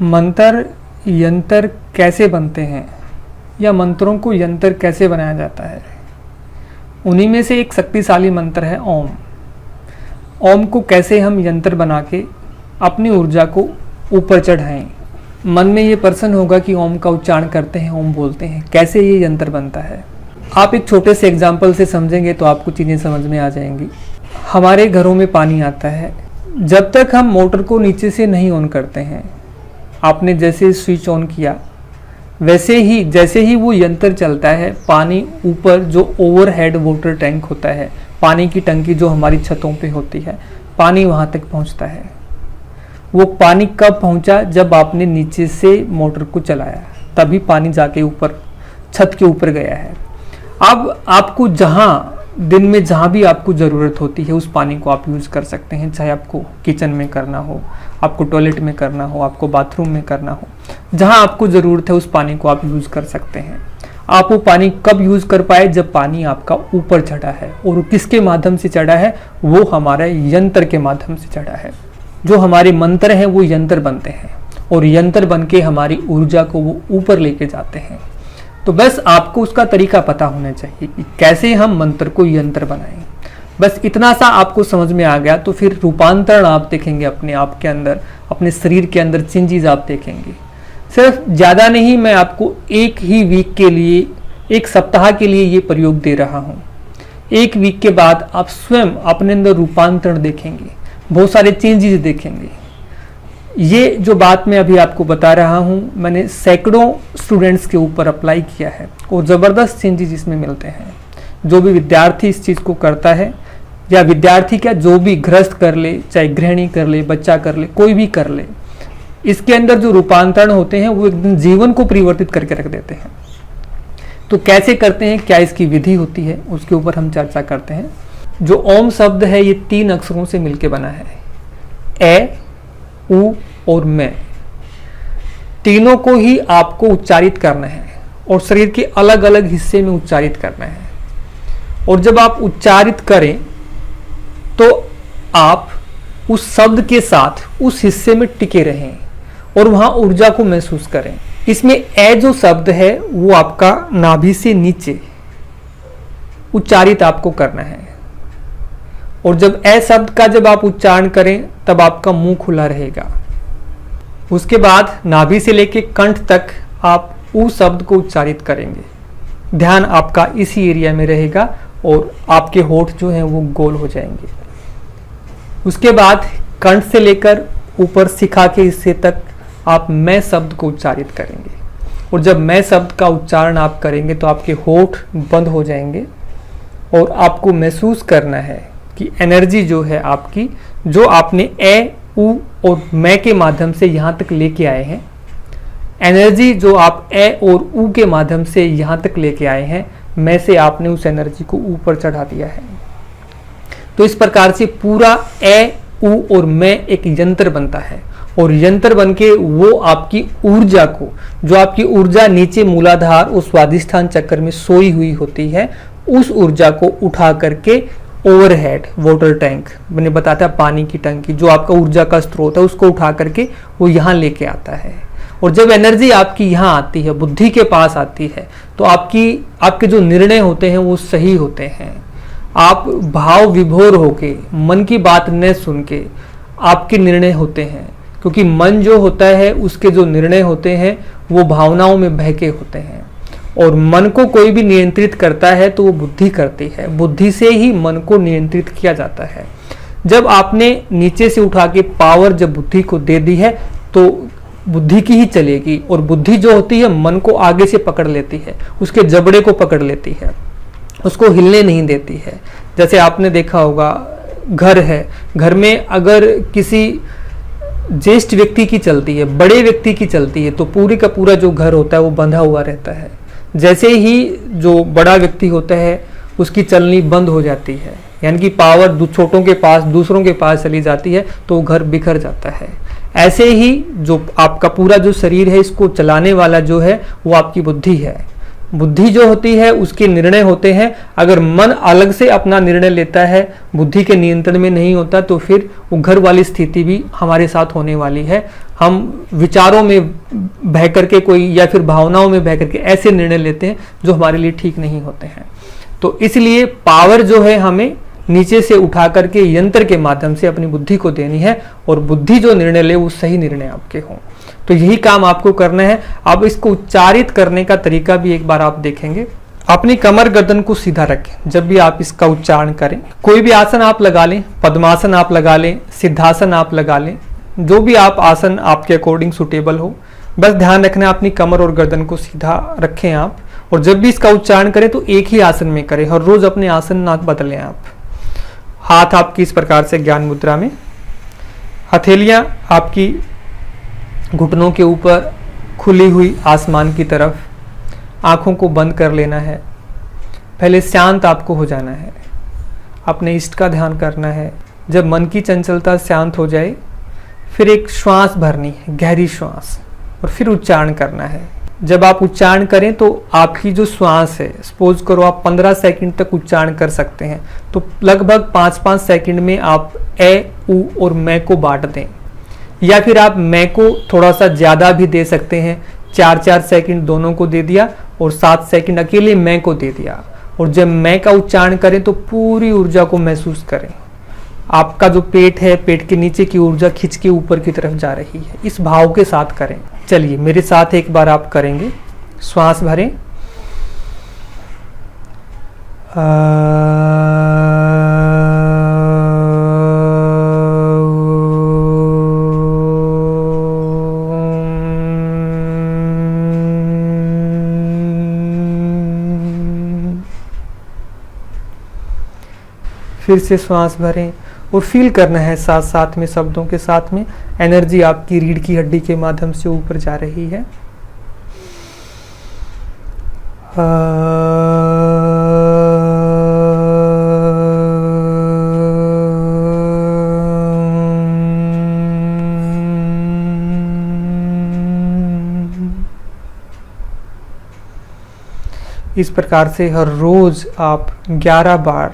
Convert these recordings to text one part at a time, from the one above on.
मंत्र यंत्र कैसे बनते हैं या मंत्रों को यंत्र कैसे बनाया जाता है। उन्हीं में से एक शक्तिशाली मंत्र है ओम। ओम को कैसे हम यंत्र बना के अपनी ऊर्जा को ऊपर चढ़ाएं। मन में ये प्रश्न होगा कि ओम का उच्चारण करते हैं, ओम बोलते हैं, कैसे ये यंत्र बनता है। आप एक छोटे से एग्जाम्पल से समझेंगे तो आपको चीज़ें समझ में आ जाएंगी। हमारे घरों में पानी आता है, जब तक हम मोटर को नीचे से नहीं ऑन करते हैं, आपने जैसे स्विच ऑन किया वैसे ही जैसे ही वो यंत्र चलता है, पानी ऊपर जो ओवरहेड वाटर टैंक होता है, पानी की टंकी जो हमारी छतों पे होती है, पानी वहाँ तक पहुँचता है। वो पानी कब पहुँचा? जब आपने नीचे से मोटर को चलाया, तभी पानी जाके ऊपर छत के ऊपर गया है। अब आपको जहाँ दिन में जहाँ भी आपको ज़रूरत होती है उस पानी को आप यूज़ कर सकते हैं, चाहे आपको किचन में करना हो, आपको टॉयलेट में करना हो, आपको बाथरूम में करना हो, जहाँ आपको ज़रूरत है उस पानी को आप यूज़ कर सकते हैं। आप वो पानी कब यूज़ कर पाए? जब पानी आपका ऊपर चढ़ा है। और किसके माध्यम से चढ़ा है? वो हमारे यंत्र के माध्यम से चढ़ा है। जो हमारे मंत्र हैं वो यंत्र बनते हैं और यंत्र बन के हमारी ऊर्जा को वो ऊपर लेके जाते हैं। तो बस आपको उसका तरीका पता होना चाहिए कि कैसे हम मंत्र को यंत्र बनाएं। बस इतना सा आपको समझ में आ गया तो फिर रूपांतरण आप देखेंगे अपने आप के अंदर, अपने शरीर के अंदर चेंजेस आप देखेंगे। सिर्फ ज़्यादा नहीं, मैं आपको एक ही वीक के लिए, एक सप्ताह के लिए ये प्रयोग दे रहा हूँ। एक वीक के बाद आप स्वयं अपने अंदर रूपांतरण देखेंगे, बहुत सारे चेंजेस देखेंगे। ये जो बात मैं अभी आपको बता रहा हूँ, मैंने सैकड़ों स्टूडेंट्स के ऊपर अप्लाई किया है और ज़बरदस्त चेंजेस इसमें मिलते हैं। जो भी विद्यार्थी इस चीज़ को करता है, या विद्यार्थी क्या, जो भी गृहस्थ कर ले, चाहे गृहिणी कर ले, बच्चा कर ले, कोई भी कर ले, इसके अंदर जो रूपांतरण होते हैं वो एकदम जीवन को परिवर्तित करके रख देते हैं। तो कैसे करते हैं, क्या इसकी विधि होती है, उसके ऊपर हम चर्चा करते हैं। जो ओम शब्द है ये 3 अक्षरों से मिलकर बना है, ए, उ और मैं। तीनों को ही आपको उच्चारित करना है और शरीर के अलग अलग हिस्से में उच्चारित करना है। और जब आप उच्चारित करें तो आप उस शब्द के साथ उस हिस्से में टिके रहें और वहां ऊर्जा को महसूस करें। इसमें ए जो शब्द है वो आपका नाभि से नीचे उच्चारित आपको करना है। और जब ए शब्द का जब आप उच्चारण करें तब आपका मुंह खुला रहेगा। उसके बाद नाभि से लेके कंठ तक आप उ शब्द को उच्चारित करेंगे। ध्यान आपका इसी एरिया में रहेगा और आपके होठ जो हैं वो गोल हो जाएंगे। उसके बाद कंठ से लेकर ऊपर शिखा के हिस्से तक आप मैं शब्द को उच्चारित करेंगे। और जब मैं शब्द का उच्चारण आप करेंगे तो आपके होठ बंद हो जाएंगे और आपको महसूस करना है कि एनर्जी जो है आपकी, जो आपने ए, उ और मैं के माध्यम से यहाँ तक लेके आए हैं, एनर्जी जो आप ए और उ के माध्यम से यहाँ तक लेके आए हैं, मैं से आपने उस एनर्जी को ऊपर चढ़ा दिया है। तो इस प्रकार से पूरा ए, उ और मैं एक यंत्र बनता है और यंत्र बनके वो आपकी ऊर्जा को, जो आपकी ऊर्जा नीचे मूलाधार और स्वादिष्ठान चक्र में सोई हुई होती है, उस ऊर्जा को उठा करके ओवरहेड वाटर टैंक, मैंने बताया पानी की टंकी, जो आपका ऊर्जा का स्रोत है, उसको उठा करके वो यहाँ लेके आता है। और जब एनर्जी आपकी यहाँ आती है, बुद्धि के पास आती है, तो आपके जो निर्णय होते हैं वो सही होते हैं। आप भाव विभोर होके, मन की बात न सुन के आपके निर्णय होते हैं, क्योंकि मन जो होता है उसके जो निर्णय होते हैं वो भावनाओं में बहके होते हैं। और मन को कोई भी नियंत्रित करता है तो वो बुद्धि करती है, बुद्धि से ही मन को नियंत्रित किया जाता है। जब आपने नीचे से उठा के पावर जब बुद्धि को दे दी है तो बुद्धि की ही चलेगी। और बुद्धि जो होती है मन को आगे से पकड़ लेती है, उसके जबड़े को पकड़ लेती है, उसको हिलने नहीं देती है। जैसे आपने देखा होगा, घर है, घर में अगर किसी ज्येष्ठ व्यक्ति की चलती है, बड़े व्यक्ति की चलती है, तो पूरी का पूरा जो घर होता है वो बंधा हुआ रहता है। जैसे ही जो बड़ा व्यक्ति होता है उसकी चलनी बंद हो जाती है, यानी कि पावर छोटों के पास, दूसरों के पास चली जाती है, तो घर बिखर जाता है। ऐसे ही जो आपका पूरा जो शरीर है, इसको चलाने वाला जो है वो आपकी बुद्धि है। बुद्धि जो होती है उसके निर्णय होते हैं। अगर मन अलग से अपना निर्णय लेता है, बुद्धि के नियंत्रण में नहीं होता, तो फिर वो घर वाली स्थिति भी हमारे साथ होने वाली है। हम विचारों में बह करके कोई या फिर भावनाओं में बह करके ऐसे निर्णय लेते हैं जो हमारे लिए ठीक नहीं होते हैं। तो इसलिए पावर जो है हमें नीचे से उठा करके यंत्र के माध्यम से अपनी बुद्धि को देनी है, और बुद्धि जो निर्णय ले वो सही निर्णय आपके हों। तो यही काम आपको करना है। अब इसको उच्चारित करने का तरीका भी एक बार आप देखेंगे। अपनी कमर गर्दन को सीधा रखें जब भी आप इसका उच्चारण करें। कोई भी आसन आप लगा लें, पद्मासन आप लगा लें, सिद्धासन आप लगा लें, जो भी आप आसन आपके अकॉर्डिंग सुटेबल हो। बस ध्यान रखना अपनी कमर और गर्दन को सीधा रखें आप, और जब भी इसका उच्चारण करें तो एक ही आसन में करें। हर रोज अपने आसन ना बदलें आप। हाथ आपकी इस प्रकार से ज्ञान मुद्रा में, हथेलियां आपकी घुटनों के ऊपर खुली हुई आसमान की तरफ, आंखों को बंद कर लेना है। पहले शांत आपको हो जाना है, अपने इष्ट का ध्यान करना है। जब मन की चंचलता शांत हो जाए, फिर एक श्वास भरनी है, गहरी श्वास, और फिर उच्चारण करना है। जब आप उच्चारण करें तो आपकी जो श्वास है, सपोज करो आप 15 सेकंड तक उच्चारण कर सकते हैं, तो लगभग 5-5 सेकंड में आप ए, उ और मैं को बांट दें, या फिर आप मैं को थोड़ा सा ज़्यादा भी दे सकते हैं। 4-4 सेकंड दोनों को दे दिया और 7 सेकंड अकेले मैं को दे दिया। और जब मैं का उच्चारण करें तो पूरी ऊर्जा को महसूस करें। आपका जो पेट है, पेट के नीचे की ऊर्जा खिंच के ऊपर की तरफ जा रही है, इस भाव के साथ करें। चलिए मेरे साथ एक बार आप करेंगे। श्वास भरें, फिर से श्वास भरें, और फील करना है साथ साथ में, शब्दों के साथ में, एनर्जी आपकी रीढ़ की हड्डी के माध्यम से ऊपर जा रही है। इस प्रकार से हर रोज आप 11 बार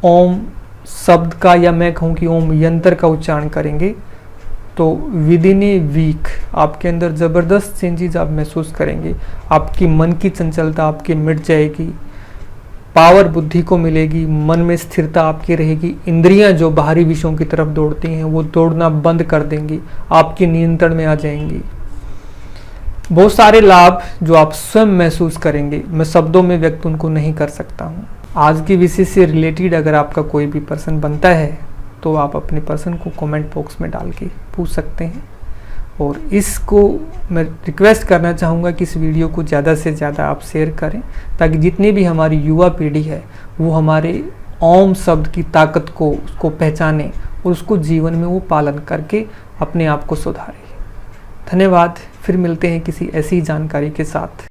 ओम शब्द का, या मैं कहूँ कि ओम यंत्र का उच्चारण करेंगे, तो विद इन ए वीक आपके अंदर ज़बरदस्त चेंजेस आप महसूस करेंगे। आपकी मन की चंचलता आपकी मिट जाएगी, पावर बुद्धि को मिलेगी, मन में स्थिरता आपकी रहेगी। इंद्रियां जो बाहरी विषयों की तरफ दौड़ती हैं वो दौड़ना बंद कर देंगी, आपके नियंत्रण में आ जाएंगी। बहुत सारे लाभ जो आप स्वयं महसूस करेंगे, मैं शब्दों में व्यक्त उनको नहीं कर सकता हूँ। आज के विषय से रिलेटेड अगर आपका कोई भी प्रश्न बनता है तो आप अपने प्रश्न को कमेंट बॉक्स में डाल के पूछ सकते हैं। और इसको मैं रिक्वेस्ट करना चाहूँगा कि इस वीडियो को ज़्यादा से ज़्यादा आप शेयर करें, ताकि जितनी भी हमारी युवा पीढ़ी है वो हमारे ओम शब्द की ताकत को उसको पहचाने और उसको जीवन में वो पालन करके अपने आप को सुधारे। धन्यवाद। फिर मिलते हैं किसी ऐसी जानकारी के साथ।